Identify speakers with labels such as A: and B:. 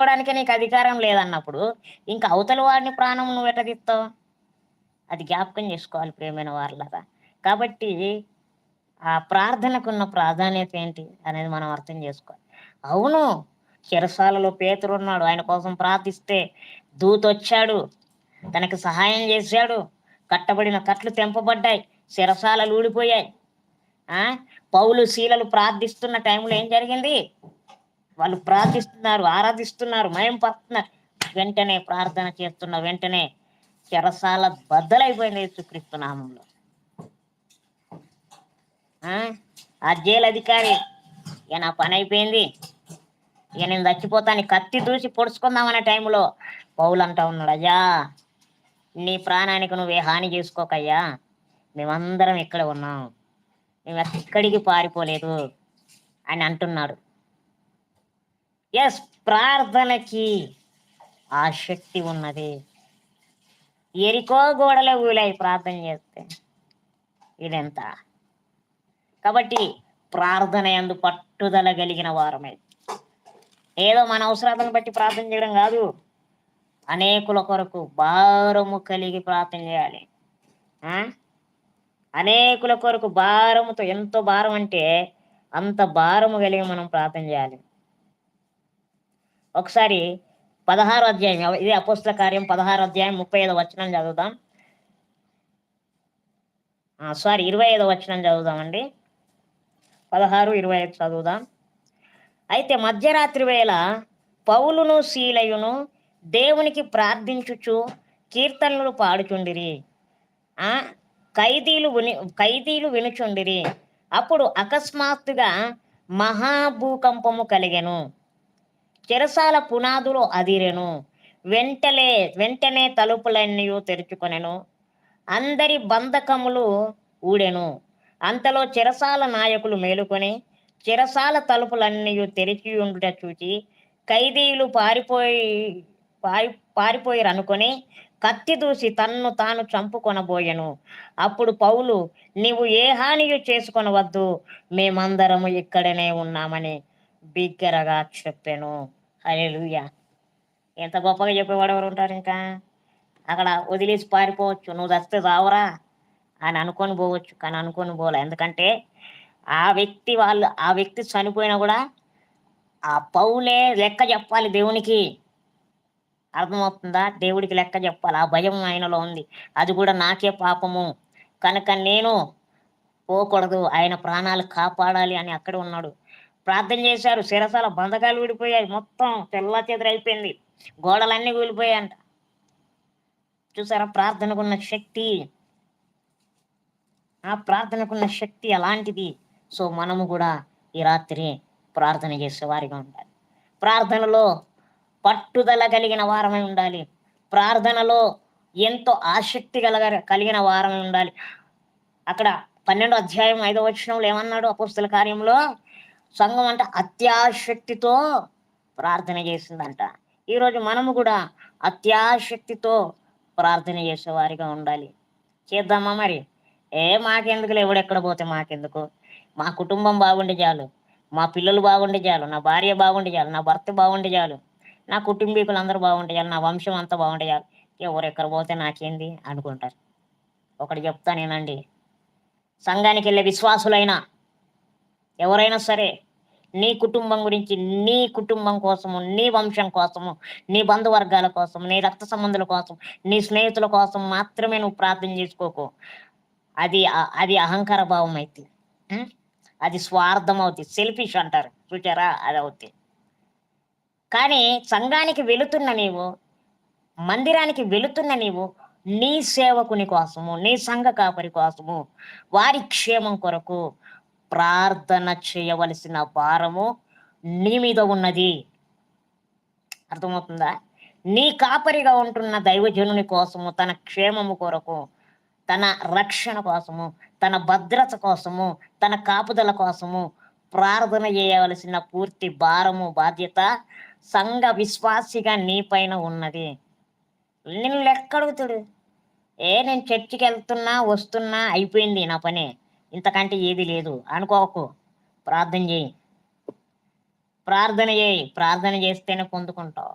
A: తీసుకోవడానికి నీకు అధికారం లేదన్నప్పుడు, ఇంక అవతల వాడిని ప్రాణం నువ్వెట్ట తీస్తావు? అది జ్ఞాపకం చేసుకోవాలి ప్రియమైన వారలారా. కాబట్టి ఆ ప్రార్థనకున్న ప్రాధాన్యత ఏంటి అనేది మనం అర్థం చేసుకోవాలి. అవును, చెరసాలలో పేతురున్నాడు. ఆయన కోసం ప్రార్థిస్తే దూతొచ్చాడు. తనకి సహాయం చేశాడు. కట్టబడిన కట్లు తెంపబడ్డాయి. చెరసాలలు ఊడిపోయాయి. ఆ! పౌలు, శీలలు ప్రార్థిస్తున్న టైంలో ఏం జరిగింది? వాళ్ళు ప్రార్థిస్తున్నారు, ఆరాధిస్తున్నారు, మయంపరుస్తున్నారు. వెంటనే ప్రార్థన చేస్తున్న వెంటనే చెరసాల బద్దలైపోయింది యేసుక్రీస్తు నామంలో. ఆ జైలు అధికారి, ఇక నా పని అయిపోయింది, ఇక నేను చచ్చిపోతాను, కత్తి దూసి పొడుచుకుందామనే టైంలో పౌలు అంటా ఉన్నాడు, అయ్యా నీ ప్రాణానికి నువ్వే హాని చేసుకోకయ్యా, మేమందరం ఇక్కడ ఉన్నాం, మేము ఎక్కడికి పారిపోలేదు అని అంటున్నాడు. ఎస్, ప్రార్థనకి ఆ శక్తి ఉన్నది. ఎరికో గోడలే ఊలాయి ప్రార్థన చేస్తే. ఇదెంత! కాబట్టి ప్రార్థన యందు పట్టుదల కలిగిన వారమే. ఏదో మన అవసరాలను బట్టి ప్రార్థన చేయడం కాదు, అనేకుల కొరకు భారము కలిగి ప్రార్థన చేయాలి. అనేకుల కొరకు భారముతో, ఎంతో భారం అంటే అంత భారము కలిగి మనం ప్రార్థన చేయాలి. ఒకసారి 16వ అధ్యాయం, ఇది అపోస్తల కార్యం 16వ అధ్యాయం 35వ వచనం చదువుదాం. 25వ వచనం చదువుదామండి. 16, 25 చదువుదాం. అయితే మధ్యరాత్రి వేళ పౌలును శీలయును దేవునికి ప్రార్థించుచు కీర్తనలు పాడుచుండిరి. ఖైదీలు వినుచుండిరి. అప్పుడు అకస్మాత్తుగా మహాభూకంపము కలిగెను. చెరసాల పునాదులు అదిరెను. వెంటనే తలుపులన్నీ తెరుచుకొనెను. అందరి బంధకములు ఊడెను. అంతలో చెరసాల నాయకులు మేలుకొని చెరసాల తలుపులన్నీ తెరిచి ఉండుట చూచి ఖైదీలు పారిపోయిరనుకొని కత్తి దూసి తన్ను తాను చంపుకొనబోయెను. అప్పుడు పౌలు, నీవు ఏ హానియు చేసుకొనవద్దు, మేమందరము ఇక్కడనే ఉన్నామని బిగ్గరగా చెప్పెను. హల్లెలూయా! ఎంత గొప్పగా చెప్పేవాడు ఎవరు ఉంటారు? ఇంకా అక్కడ వదిలేసి పారిపోవచ్చు, నువ్వు చస్తే రావరా అని అనుకొని పోవచ్చు, కానీ అనుకొని పోలే. ఎందుకంటే ఆ వ్యక్తి చనిపోయినా కూడా ఆ పౌలే లెక్క చెప్పాలి దేవునికి. అర్థమవుతుందా? దేవుడికి లెక్క చెప్పాలి. ఆ భయం ఆయనలో ఉంది. అది కూడా నాకే పాపము కనుక నేను పోకూడదు, ఆయన ప్రాణాలు కాపాడాలి అని అక్కడ ఉన్నాడు. ప్రార్థన చేశారు. శిరసాల బంధకాలు ఊడిపోయాయి, మొత్తం తెల్ల చెదరైపోయింది, గోడలన్నీ కూలిపోయాయంట. చూసారా ప్రార్థనకున్న శక్తి? ఆ ప్రార్థనకున్న శక్తి అలాంటిది. సో మనము కూడా ఈ రాత్రి ప్రార్థన చేసే వారిగా ఉండాలి. ప్రార్థనలో పట్టుదల కలిగిన వారమై ఉండాలి. ప్రార్థనలో ఎంతో ఆసక్తి కలిగిన వారమై ఉండాలి. అక్కడ 12వ అధ్యాయం 5వ వచనంలో ఏమన్నాడు? అపోస్తల కార్యంలో సంఘం అంట అత్యాశక్తితో ప్రార్థన చేసిందంట. ఈరోజు మనము కూడా అత్యాశక్తితో ప్రార్థన చేసేవారిగా ఉండాలి. చేద్దామా మరి? మాకెందుకులే, ఎవడెక్కడ పోతే మాకెందుకు, మా కుటుంబం బాగుండే చాలు, మా పిల్లలు బాగుండే చాలు, నా భార్య బాగుండే చాలు, నా భర్త బాగుండే చాలు, నా కుటుంబీకులు అందరూ బాగుండే చాలు, నా వంశం అంతా బాగుండే చాలు, ఎవరెక్కడ పోతే నాకేంది అనుకుంటారు. ఒకటి చెప్తానేనండి, సంఘానికి వెళ్ళే విశ్వాసులైనా ఎవరైనా సరే, నీ కుటుంబం గురించి, నీ కుటుంబం కోసము, నీ వంశం కోసము, నీ బంధువర్గాల కోసం, నీ రక్త సంబంధుల కోసం, నీ స్నేహితుల కోసం మాత్రమే నువ్వు ప్రార్థన చేసుకోకు. అది అహంకార భావం అయితే, అది స్వార్థం అవుతుంది, సెల్ఫిష్ అంటారు చూచారా, అది అవుతుంది. కానీ సంఘానికి వెళుతున్న నీవు, మందిరానికి వెళుతున్న నీవు, నీ సేవకుని కోసము, నీ సంఘ కాపరి కోసము, వారి క్షేమం కొరకు ప్రార్థన చేయవలసిన భారము నీ మీద ఉన్నది. అర్థమవుతుందా? నీ కాపరిగా ఉంటున్న దైవజనుని కోసము, తన క్షేమము కొరకు, తన రక్షణ కోసము, తన భద్రత కోసము, తన కాపుదల కోసము ప్రార్థన చేయవలసిన పూర్తి భారము, బాధ్యత సంఘ విశ్వాసిగా నీ పైన ఉన్నది. నిన్ను లెక్కడుగుతాడు. నేను చర్చికి వెళ్తున్నా, వస్తున్నా, అయిపోయింది నా పని, ఇంతకంటే ఏది లేదు అనుకోకు. ప్రార్థన చేయి. ప్రార్థన చేయి. ప్రార్థన చేస్తేనే పొందుకుంటావు.